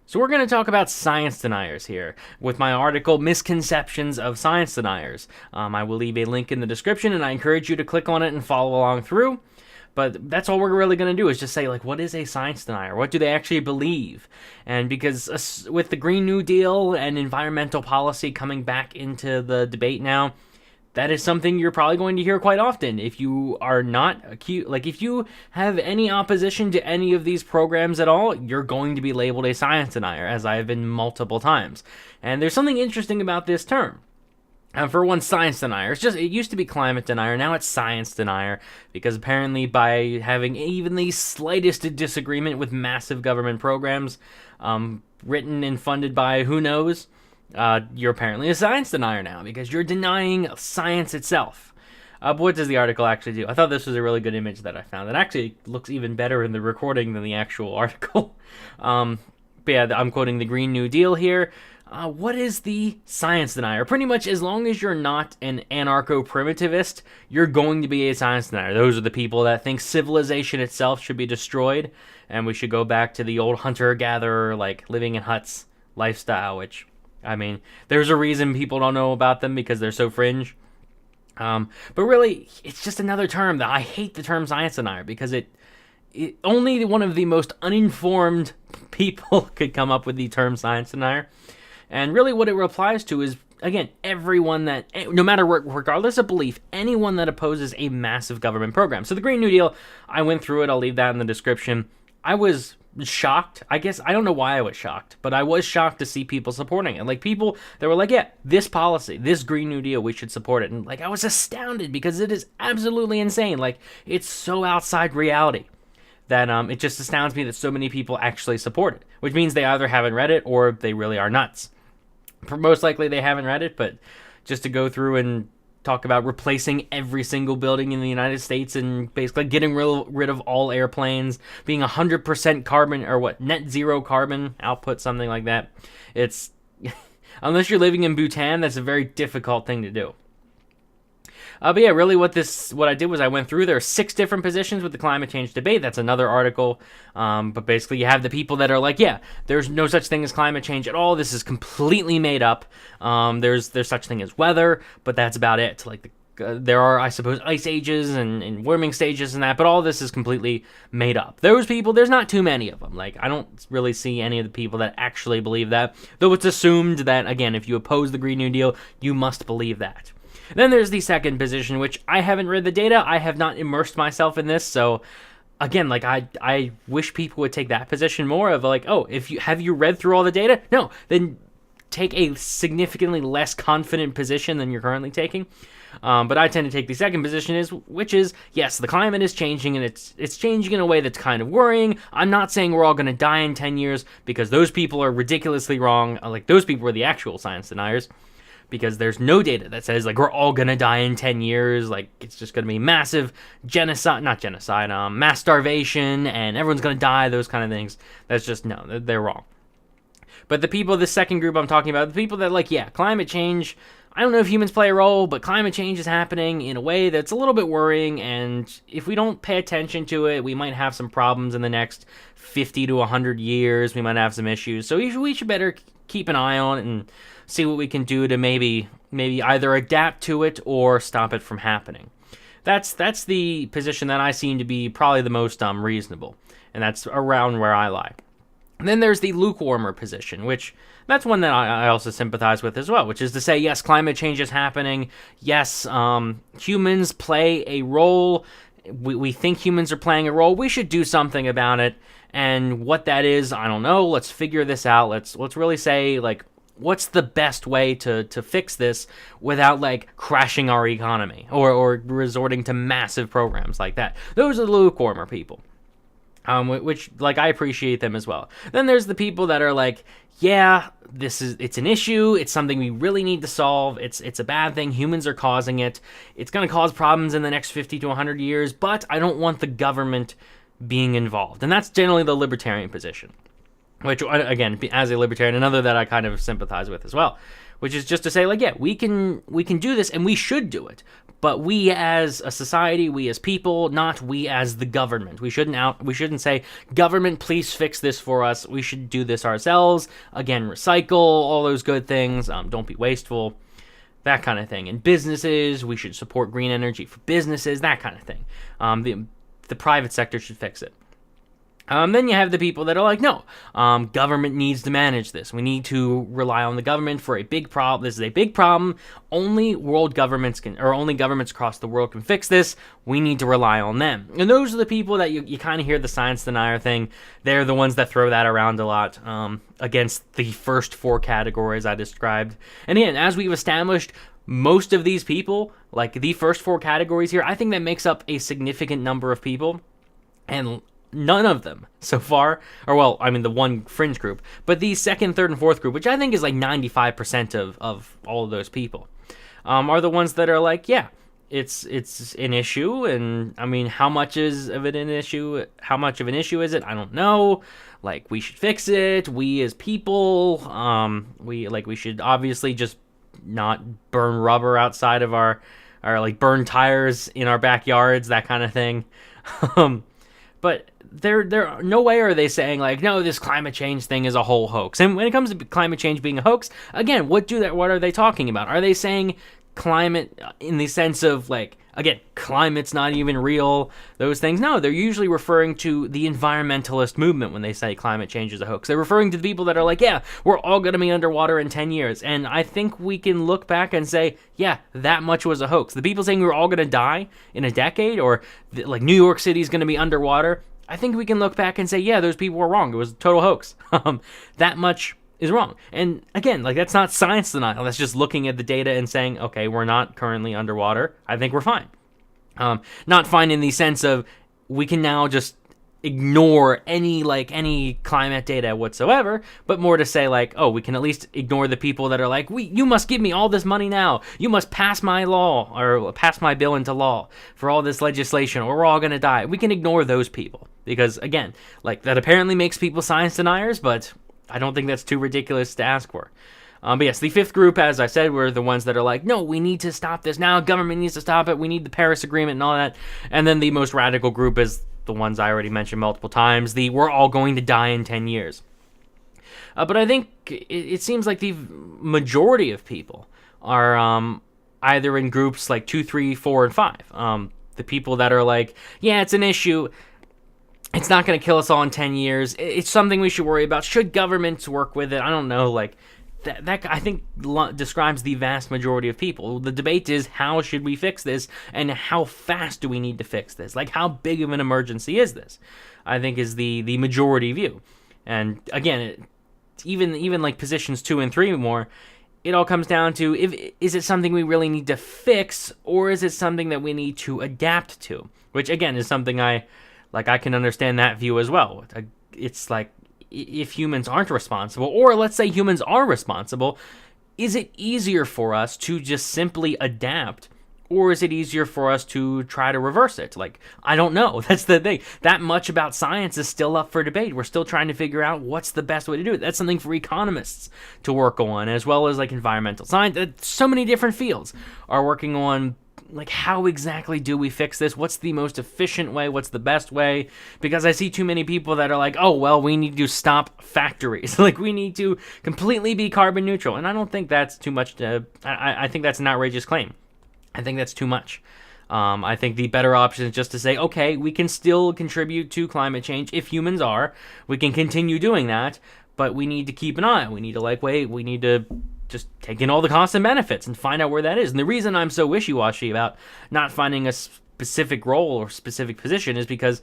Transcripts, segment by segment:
So we're going to talk about science deniers here with my article, Misconceptions of Science Deniers. I will leave a link in the description, and I encourage you to click on it and follow along through. But that's all we're really going to do is just say, like, what is a science denier? What do they actually believe? And because with the Green New Deal and environmental policy coming back into the debate now, that is something you're probably going to hear quite often. If you are not acute, like if you have any opposition to any of these programs at all, you're going to be labeled a science denier, as I have been multiple times. And there's something interesting about this term. For one, science denier. It used to be climate denier, now it's science denier, because apparently by having even the slightest disagreement with massive government programs, written and funded by who knows, you're apparently a science denier now, because you're denying science itself. But what does the article actually do? I thought this was a really good image that I found. It actually looks even better in the recording than the actual article. But yeah, I'm quoting the Green New Deal here. What is the science denier? Pretty much as long as you're not an anarcho-primitivist, you're going to be a science denier. Those are the people that think civilization itself should be destroyed, and we should go back to the old hunter-gatherer, like, living in huts lifestyle, which, I mean, there's a reason people don't know about them, because they're so fringe. But really, it's just another term that I hate the term science denier, because it only one of the most uninformed people could come up with the term science denier. And really what it applies to is, again, everyone that, no matter what, regardless of belief, anyone that opposes a massive government program. So the Green New Deal, I went through it. I'll leave that in the description. I was shocked. I guess, I don't know why I was shocked, but I was shocked to see people supporting it. Like, people that were like, yeah, this policy, this Green New Deal, we should support it. And, like, I was astounded, because it is absolutely insane. Like, it's so outside reality that it just astounds me that so many people actually support it, which means they either haven't read it or they really are nuts. Most likely they haven't read it, but just to go through and talk about replacing every single building in the United States and basically getting rid of all airplanes, being 100% carbon, or net zero carbon output, something like that. It's, unless you're living in Bhutan, that's a very difficult thing to do. But yeah, really what I did was I went through, there are 6 different positions with the climate change debate. That's another article. But basically you have the people that are like, yeah, there's no such thing as climate change at all. This is completely made up. There's such thing as weather, but that's about it. Like, there are, I suppose, ice ages and warming stages and that, but all this is completely made up. Those people, there's not too many of them. Like, I don't really see any of the people that actually believe that, though it's assumed that, again, if you oppose the Green New Deal, you must believe that. Then there's the second position, which I haven't read the data. I have not immersed myself in this, so again, like, I wish people would take that position more of like, oh, have you read through all the data? No, then take a significantly less confident position than you're currently taking. But I tend to take the second position, which is, yes, the climate is changing, and it's changing in a way that's kind of worrying. I'm not saying we're all going to die in 10 years, because those people are ridiculously wrong. Like, those people are the actual science deniers, because there's no data that says, like, we're all gonna die in 10 years, like, it's just gonna be massive mass starvation, and everyone's gonna die, those kind of things. That's just, no, they're wrong. But the second group I'm talking about, the people that, like, yeah, climate change, I don't know if humans play a role, but climate change is happening in a way that's a little bit worrying, and if we don't pay attention to it, we might have some problems in the next 50 to 100 years, we might have some issues, so we should better keep an eye on it and see what we can do to maybe either adapt to it or stop it from happening. That's the position that I seem to be probably the most reasonable, and that's around where I lie. And then there's the lukewarmer position, which that's one that I also sympathize with as well, which is to say, yes, climate change is happening. Yes, humans play a role. We think humans are playing a role. We should do something about it. And what that is, I don't know. Let's figure this out. Let's really say, like, what's the best way to fix this without, like, crashing our economy or resorting to massive programs like that. Those are the lukewarmer people, which, like, I appreciate them as well. Then there's the people that are like, yeah, it's an issue. It's something we really need to solve. It's a bad thing. Humans are causing it. It's going to cause problems in the next 50 to 100 years, but I don't want the government being involved. And that's generally the libertarian position, which, again, as a libertarian, another that I kind of sympathize with as well, which is just to say, like, yeah, we can do this, and we should do it, but we as a society, we as people, not we as the government. We shouldn't say, government, please fix this for us. We should do this ourselves. Again, recycle, all those good things. Don't be wasteful, that kind of thing. In businesses, we should support green energy for businesses, that kind of thing. The private sector should fix it. Then you have the people that are like, no, government needs to manage this. We need to rely on the government for a big problem. This is a big problem. Only governments across the world can fix this. We need to rely on them. And those are the people that you kind of hear the science denier thing. They're the ones that throw that around a lot against the first 4 categories I described. And again, as we've established, most of these people, like the first 4 categories here, I think that makes up a significant number of people. And none of them so far, the one fringe group, but the second, third, and fourth group, which I think is like 95% of all of those people, are the ones that are like, yeah, it's an issue, and I mean, how much of an issue is it? I don't know. Like, we should fix it. We as people, we should obviously just not burn rubber outside of our like burn tires in our backyards, that kind of thing. But they're no way are they saying like, no, this climate change thing is a whole hoax. And when it comes to climate change being a hoax, again, what are they talking about? Are they saying climate in the sense of like, again, climate's not even real, those things? No, they're usually referring to the environmentalist movement when they say climate change is a hoax. They're referring to the people that are like, yeah, we're all going to be underwater in 10 years. And I think we can look back and say, yeah, that much was a hoax. The people saying we're all going to die in a decade, or like New York City's going to be underwater, I think we can look back and say, yeah, those people were wrong. It was a total hoax. That much is wrong. And again, like, that's not science denial. That's just looking at the data and saying, okay, we're not currently underwater. I think we're fine. Not fine in the sense of we can now just ignore any climate data whatsoever, but more to say like, oh, we can at least ignore the people that are like, you must give me all this money now. You must pass my law or pass my bill into law for all this legislation, or we're all going to die. We can ignore those people because, again, like, that apparently makes people science deniers, but I don't think that's too ridiculous to ask for. But yes, the fifth group, as I said, were the ones that are like, no, we need to stop this now. Government needs to stop it. We need the Paris Agreement and all that. And then the most radical group is the ones I already mentioned multiple times. We're all going to die in 10 years. But I think it seems like the majority of people are either in groups like 2, 3, 4, and 5. The people that are like, yeah, it's an issue. It's not going to kill us all in 10 years. It's something we should worry about. Should governments work with it? I don't know. Like, that I think describes the vast majority of people. The debate is, how should we fix this, and how fast do we need to fix this? Like, how big of an emergency is this? I think is the majority view. And again, even like positions 2 and 3 more, it all comes down to, is it something we really need to fix, or is it something that we need to adapt to? Which again is something I can understand that view as well. It's like, if humans aren't responsible, or let's say humans are responsible, is it easier for us to just simply adapt, or is it easier for us to try to reverse it? Like, I don't know. That's the thing. That much about science is still up for debate. We're still trying to figure out what's the best way to do it. That's something for economists to work on, as well as like environmental science. So many different fields are working on, like, how exactly do we fix this? What's the most efficient way? What's the best way? Because I see too many people that are like, oh, well, we need to stop factories. Like, we need to completely be carbon neutral. And I don't think that's too much. I think that's an outrageous claim. I think that's too much. I think the better option is just to say, okay, we can still contribute to climate change if humans are. We can continue doing that, but we need to keep an eye. We need to we need to just take in all the costs and benefits and find out where that is. And the reason I'm so wishy-washy about not finding a specific role or specific position is because,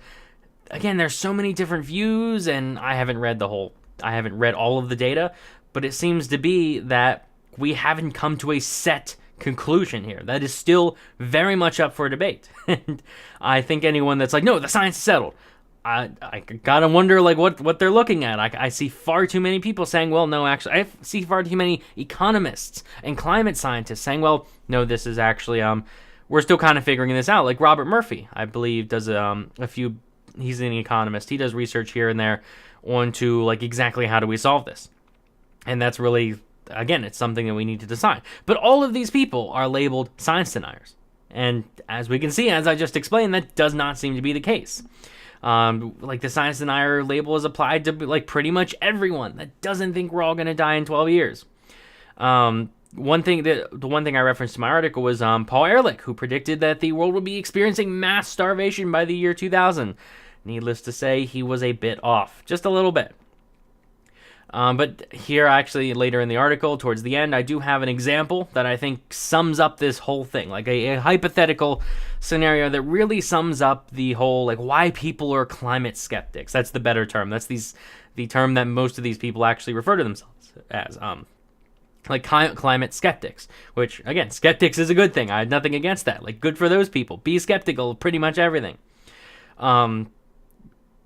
again, there's so many different views, and I haven't read all of the data, but it seems to be that we haven't come to a set conclusion here. That is still very much up for debate. And I think anyone that's like, no, the science is settled, I gotta wonder, like, what they're looking at. I see far too many people saying, well, no, actually, I see far too many economists and climate scientists saying, well, no, this is actually, we're still kind of figuring this out. Like Robert Murphy, I believe, does he's an economist. He does research here and there onto, like, exactly how do we solve this. And that's really, again, it's something that we need to decide. But all of these people are labeled science deniers. And as we can see, as I just explained, that does not seem to be the case. Like the science denier label is applied to like pretty much everyone that doesn't think we're all going to die in 12 years. The one thing I referenced in my article was Paul Ehrlich, who predicted that the world would be experiencing mass starvation by the year 2000. Needless to say, he was a bit off, just a little bit. But here, actually, later in the article, towards the end, I do have an example that I think sums up this whole thing, like a hypothetical scenario that really sums up the whole, like, why people are climate skeptics. That's the better term. That's the term that most of these people actually refer to themselves as, like climate skeptics, which, again, skeptics is a good thing. I had nothing against that. Like, good for those people. Be skeptical of pretty much everything.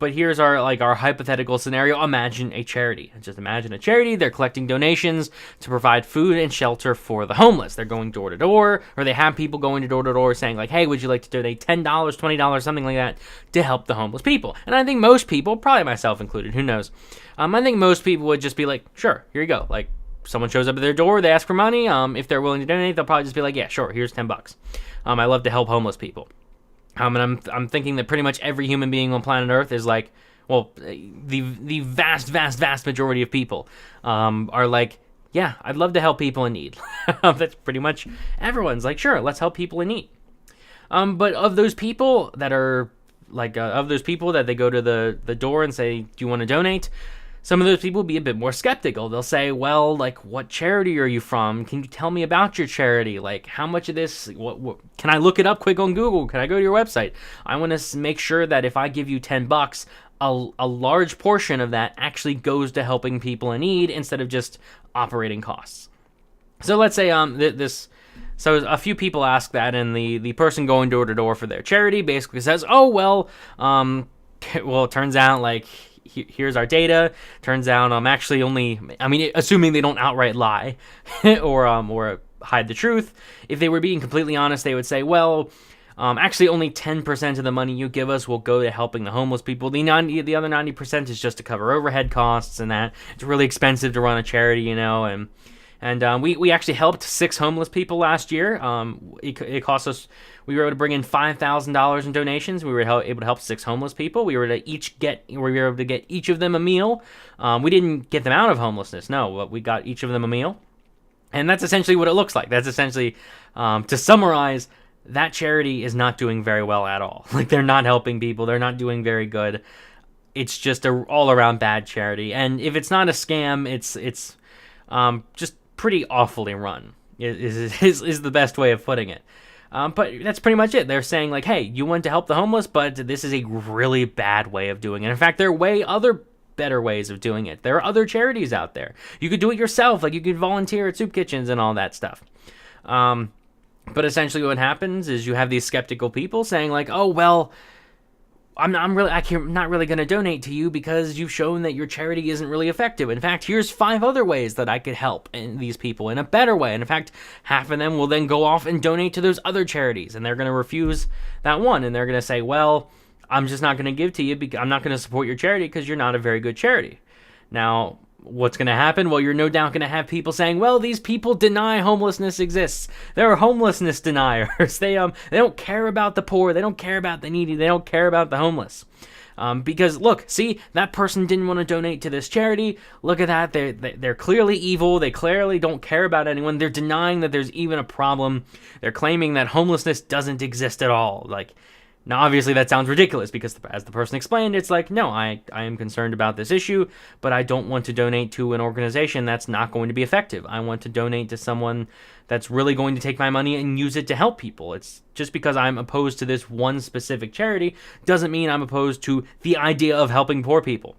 But here's our hypothetical scenario. Imagine a charity. Just imagine a charity. They're collecting donations to provide food and shelter for the homeless. They're going door to door, or they have people going to door saying like, hey, would you like to donate $10, $20, something like that to help the homeless people? And I think most people, probably myself included, who knows? I think most people would just be like, sure, here you go. Like, someone shows up at their door, they ask for money. If they're willing to donate, they'll probably just be like, yeah, sure, here's $10. I love to help homeless people. And I'm thinking that pretty much every human being on planet Earth is like, well, the vast majority of people are like, yeah, I'd love to help people in need. That's pretty much everyone's like, sure, let's help people in need. But of those people that are like, of those people that they go to the door and say, do you want to donate? Some of those people will be a bit more skeptical. They'll say, well, like, what charity are you from? Can you tell me about your charity? Like, how much of this, what can I look it up quick on Google? Can I go to your website? I want to make sure that if I give you $10, a large portion of that actually goes to helping people in need instead of just operating costs. So let's say so a few people ask that, and the person going door to door for their charity basically says, oh, well, it turns out, like, here's our data. Turns out actually only, assuming they don't outright lie or hide the truth, if they were being completely honest, they would say, well, actually only 10% of the money you give us will go to helping the homeless people. The other 90% is just to cover overhead costs, and that it's really expensive to run a charity, and we actually helped 6 homeless people last year. It cost us, we were able to bring in $5,000 in donations. We were able to help 6 homeless people. We were able to get each of them a meal. We didn't get them out of homelessness, no, but we got each of them a meal. And that's essentially what it looks like. That's essentially, to summarize, that charity is not doing very well at all. Like, they're not helping people. They're not doing very good. It's just a all-around bad charity. And if it's not a scam, it's just pretty awfully run is the best way of putting it. But that's pretty much it. They're saying like, hey, you want to help the homeless, but this is a really bad way of doing it. In fact, there are other better ways of doing it. There are other charities out there. You could do it yourself. Like, you could volunteer at soup kitchens and all that stuff. But essentially what happens is you have these skeptical people saying like, oh, well, I'm not really going to donate to you because you've shown that your charity isn't really effective. In fact, here's 5 other ways that I could help these people in a better way. And in fact, half of them will then go off and donate to those other charities, and they're going to refuse that one. And they're going to say, well, I'm just not going to give to you because I'm not going to support your charity because you're not a very good charity. Now, what's going to happen? Well, you're no doubt going to have people saying, well, these people deny homelessness exists. They're homelessness deniers. They don't care about the poor. They don't care about the needy. They don't care about the homeless. Because look, see, that person didn't want to donate to this charity. Look at that. They're clearly evil. They clearly don't care about anyone. They're denying that there's even a problem. They're claiming that homelessness doesn't exist at all. Like, now, obviously, that sounds ridiculous because, as the person explained, it's like, no, I am concerned about this issue, but I don't want to donate to an organization that's not going to be effective. I want to donate to someone that's really going to take my money and use it to help people. It's just because I'm opposed to this one specific charity doesn't mean I'm opposed to the idea of helping poor people.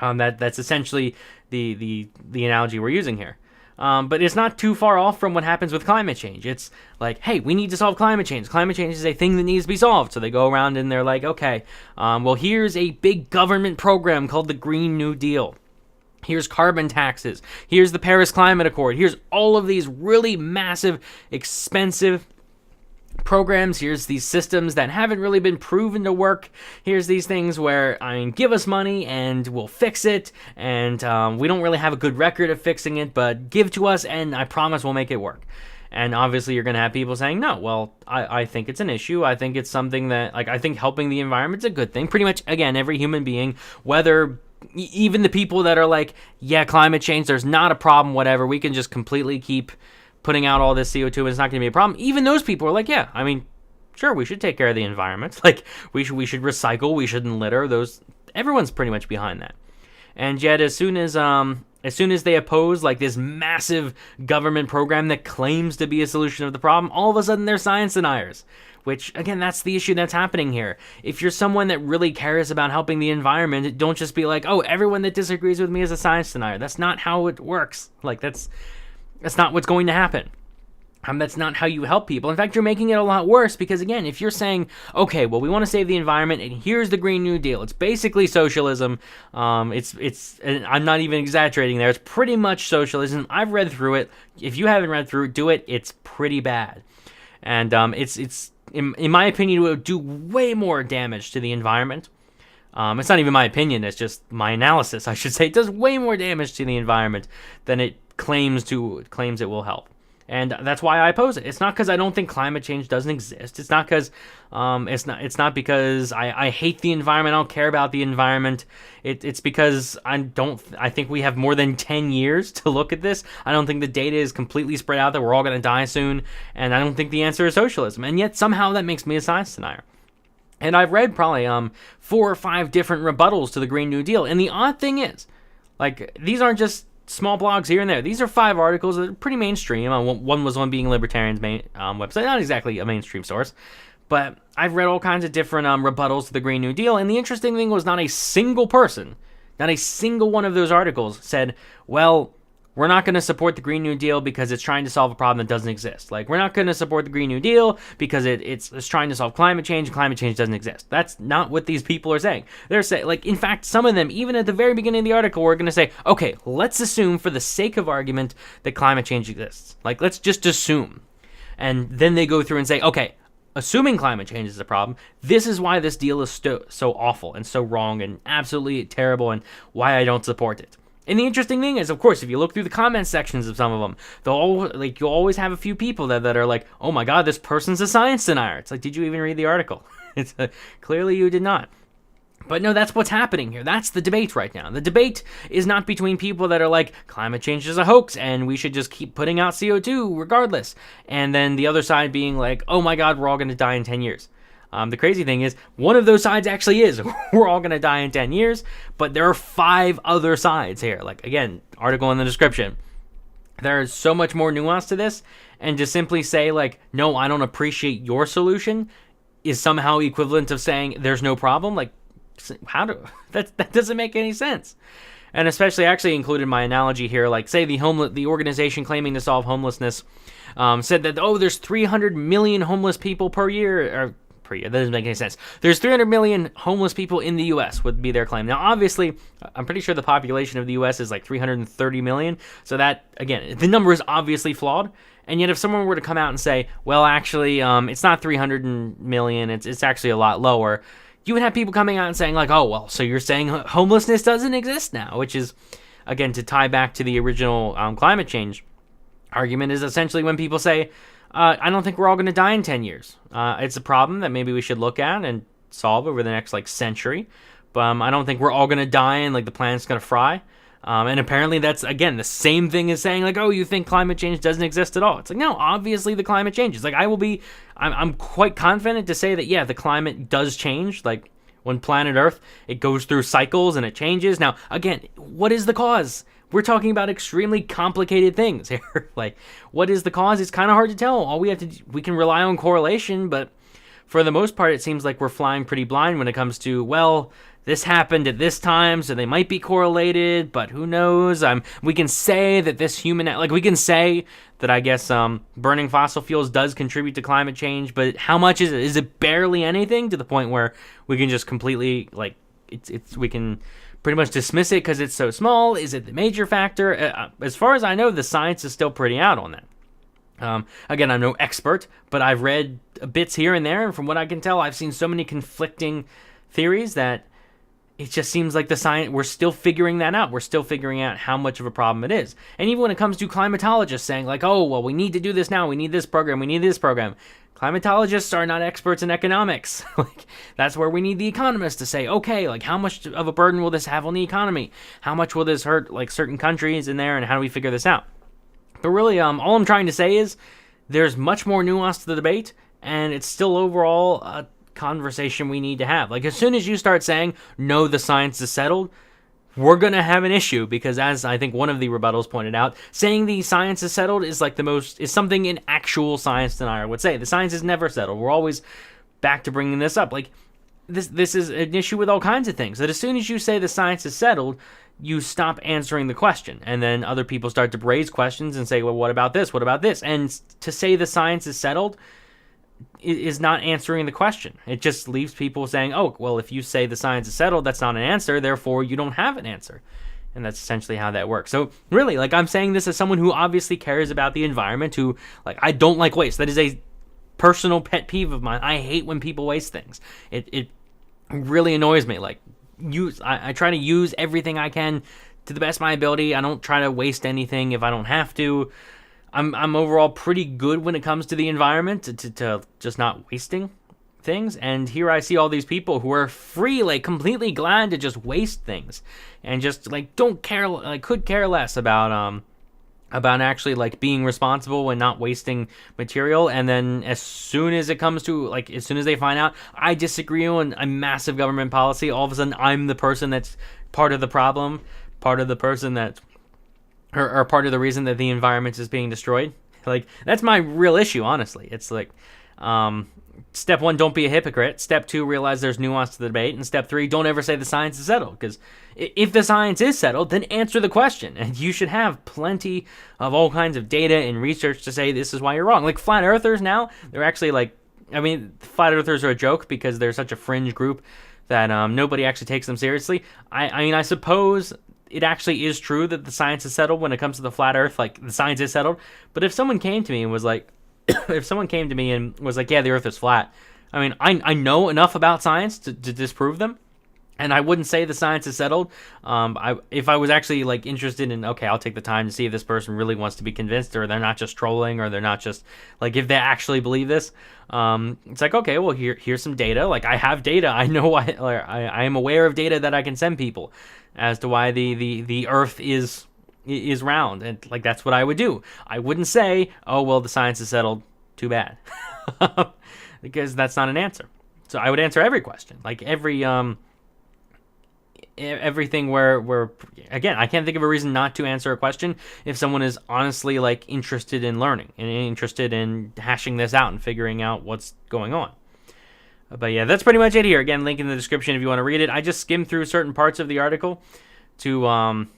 That's essentially the analogy we're using here. But it's not too far off from what happens with climate change. It's like, hey, we need to solve climate change. Climate change is a thing that needs to be solved. So they go around and they're like, okay, well, here's a big government program called the Green New Deal. Here's carbon taxes. Here's the Paris Climate Accord. Here's all of these really massive, expensive programs. Here's these systems that haven't really been proven to work. Here's these things where, give us money and we'll fix it, and we don't really have a good record of fixing it, but give to us and I promise we'll make it work. And obviously, you're going to have people saying, no, well, I think it's an issue. I think it's something that, like, I think helping the environment's a good thing. Pretty much, again, every human being, whether even the people that are like, yeah, climate change, there's not a problem, whatever, we can just completely keep putting out all this CO2 and it's not going to be a problem. Even those people are like, yeah, I mean, sure, we should take care of the environment. Like, we should recycle, we shouldn't litter. Everyone's pretty much behind that. And yet, as soon as they oppose like this massive government program that claims to be a solution of the problem, all of a sudden they're science deniers. Which, again, that's the issue that's happening here. If you're someone that really cares about helping the environment, don't just be like, oh, everyone that disagrees with me is a science denier. That's not how it works. Like, that's not what's going to happen. That's not how you help people. In fact, you're making it a lot worse because, again, if you're saying, okay, well, we want to save the environment, and here's the Green New Deal. It's basically socialism. It's and I'm not even exaggerating there. It's pretty much socialism. I've read through it. If you haven't read through it, do it. It's pretty bad. And it's in my opinion, it will do way more damage to the environment. It's not even my opinion, it's just my analysis, I should say. It does way more damage to the environment than it claims it will help. And that's why I oppose it. It's not because I don't think climate change doesn't exist. It's not because it's not because I hate the environment. I don't care about the environment. It's because I think we have more than 10 years to look at this. I don't think the data is completely spread out that we're all going to die soon. And I don't think the answer is socialism. And yet somehow that makes me a science denier. And I've read probably 4 or 5 different rebuttals to the Green New Deal. And the odd thing is, like, these aren't just small blogs here and there. These are 5 articles that are pretty mainstream. One was on Being Libertarian's website, not exactly a mainstream source, but I've read all kinds of different rebuttals to the Green New Deal, and the interesting thing was not a single person, not a single one of those articles said, well, we're not going to support the Green New Deal because it's trying to solve a problem that doesn't exist. Like, we're not going to support the Green New Deal because it's trying to solve climate change, and climate change doesn't exist. That's not what these people are saying. They're saying, like, in fact, some of them, even at the very beginning of the article, were going to say, okay, let's assume for the sake of argument that climate change exists. Like, let's just assume. And then they go through and say, okay, assuming climate change is a problem, this is why this deal is so awful and so wrong and absolutely terrible and why I don't support it. And the interesting thing is, of course, if you look through the comment sections of some of them, you'll always have a few people that are like, oh my god, this person's a science denier. It's like, did you even read the article? Clearly you did not. But no, that's what's happening here. That's the debate right now. The debate is not between people that are like, climate change is a hoax and we should just keep putting out CO2 regardless. And then the other side being like, oh my god, we're all going to die in 10 years. The crazy thing is, one of those sides actually is. We're all going to die in 10 years, but there are 5 other sides here. Like, again, article in the description. There is so much more nuance to this, and to simply say, like, no, I don't appreciate your solution is somehow equivalent of saying there's no problem. Like, that doesn't make any sense. And especially, I actually included my analogy here, like, say the organization claiming to solve homelessness said that, oh, there's 300 million homeless people per year, that doesn't make any sense. There's 300 million homeless people in the U.S. would be their claim. Now, obviously, I'm pretty sure the population of the U.S. is like 330 million. So that, again, the number is obviously flawed. And yet if someone were to come out and say, well, actually, it's not 300 million, it's actually a lot lower, you would have people coming out and saying, like, oh, well, so you're saying homelessness doesn't exist now, which is, again, to tie back to the original climate change argument, is essentially when people say, I don't think we're all going to die in 10 years. It's a problem that maybe we should look at and solve over the next, like, century. But I don't think we're all going to die and, like, the planet's going to fry. And apparently that's, again, the same thing as saying, like, oh, you think climate change doesn't exist at all. It's like, no, obviously the climate changes. Like, I'm quite confident to say that, yeah, the climate does change. Like, when planet Earth, it goes through cycles and it changes. Now, again, what is the cause? We're talking about extremely complicated things here. Like, what is the cause? It's kind of hard to tell. All we can rely on correlation, but for the most part, it seems like we're flying pretty blind when it comes to, well, this happened at this time, so they might be correlated, but who knows? We can say that we can say that, I guess, burning fossil fuels does contribute to climate change, but how much is it? Is it barely anything to the point where we can just completely, like, we can pretty much dismiss it because it's so small? Is it the major factor? As far as I know, the science is still pretty out on that. Again, I'm no expert, but I've read bits here and there, and from what I can tell, I've seen so many conflicting theories that it just seems like the science, we're still figuring that out. We're still figuring out how much of a problem it is. And even when it comes to climatologists saying like, oh, well, we need to do this now. We need this program. We need this program. Climatologists are not experts in economics. Like, that's where we need the economists to say, okay, like, how much of a burden will this have on the economy? How much will this hurt, like, certain countries in there, and how do we figure this out? But really, all I'm trying to say is there's much more nuance to the debate, and it's still overall a conversation we need to have. Like, as soon as you start saying, no, the science is settled, we're going to have an issue, because as I think one of the rebuttals pointed out, saying the science is settled is like is something an actual science denier would say. The science is never settled. We're always back to bringing this up. Like, this is an issue with all kinds of things, that as soon as you say the science is settled, you stop answering the question, and then other people start to raise questions and say, well, what about this? What about this? And to say the science is settled is not answering the question. It just leaves people saying, oh, well, if you say the science is settled, that's not an answer, therefore you don't have an answer. And that's essentially how that works. So really, like, I'm saying this as someone who obviously cares about the environment, who, like, I don't like waste. That is a personal pet peeve of mine. I hate when people waste things. It really annoys me. Like, I try to use everything I can to the best of my ability. I don't try to waste anything if I don't have to. I'm overall pretty good when it comes to the environment, to just not wasting things. And here I see all these people who are free, like, completely glad to just waste things, and just, like, don't care, like, could care less about actually, like, being responsible and not wasting material. And then as soon as it comes to, like, as soon as they find out I disagree on a massive government policy, all of a sudden I'm the person that's part of the problem, part of the person that, or part of the reason that the environment is being destroyed. Like, that's my real issue, honestly. It's like, step 1, don't be a hypocrite. Step 2, realize there's nuance to the debate. And step 3, don't ever say the science is settled. Because if the science is settled, then answer the question. And you should have plenty of all kinds of data and research to say this is why you're wrong. Like, flat earthers now, they're actually like, I mean, flat earthers are a joke because they're such a fringe group that nobody actually takes them seriously. I mean, I suppose it actually is true that the science is settled when it comes to the flat earth. Like, the science is settled. But if someone came to me and was like, yeah, the earth is flat, I mean, I know enough about science to disprove them, and I wouldn't say the science is settled. If I was actually, like, interested in, okay, I'll take the time to see if this person really wants to be convinced, or they're not just trolling, or they're not just, like, if they actually believe this. It's like, okay, well, here's some data. Like, I have data. I know I am aware of data that I can send people as to why the earth is round, and, like, that's what I would do. I wouldn't say, oh, well, the science is settled, too bad. Because that's not an answer. So I would answer every question, like everything where again, I can't think of a reason not to answer a question if someone is honestly, like, interested in learning and interested in hashing this out and figuring out what's going on. But yeah, that's pretty much it here. Again, link in the description if you want to read it. I just skimmed through certain parts of the article to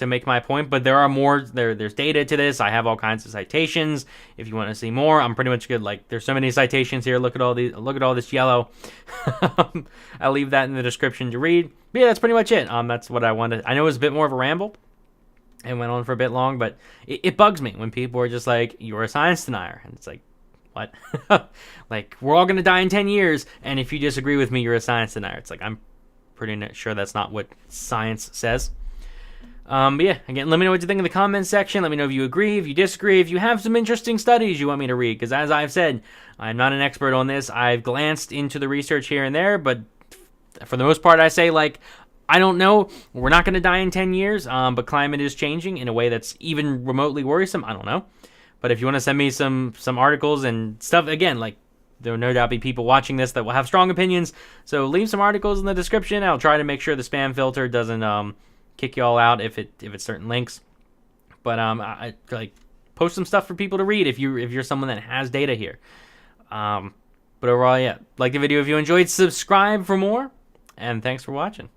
make my point, but there are more. There's data to this. I have all kinds of citations if you want to see more. I'm pretty much good. Like, there's so many citations here. Look at all this yellow. I'll leave that in the description to read. But yeah, that's pretty much it. That's what I wanted. I know it was a bit more of a ramble and went on for a bit long, but it bugs me when people are just like, you're a science denier, and it's like, what? Like, we're all gonna die in 10 years, and if you disagree with me, you're a science denier. It's like, I'm pretty sure that's not what science says. But yeah, again, let me know what you think in the comments section. Let me know if you agree, if you disagree, if you have some interesting studies you want me to read. Because as I've said, I'm not an expert on this. I've glanced into the research here and there, but for the most part, I say, like, I don't know. We're not going to die in 10 years, but climate is changing in a way that's even remotely worrisome. I don't know. But if you want to send me some articles and stuff, again, like, there will no doubt be people watching this that will have strong opinions. So leave some articles in the description. I'll try to make sure the spam filter doesn't kick you all out if it's certain links. But I like, post some stuff for people to read if you're someone that has data here. But overall, yeah, like the video if you enjoyed, subscribe for more, and thanks for watching.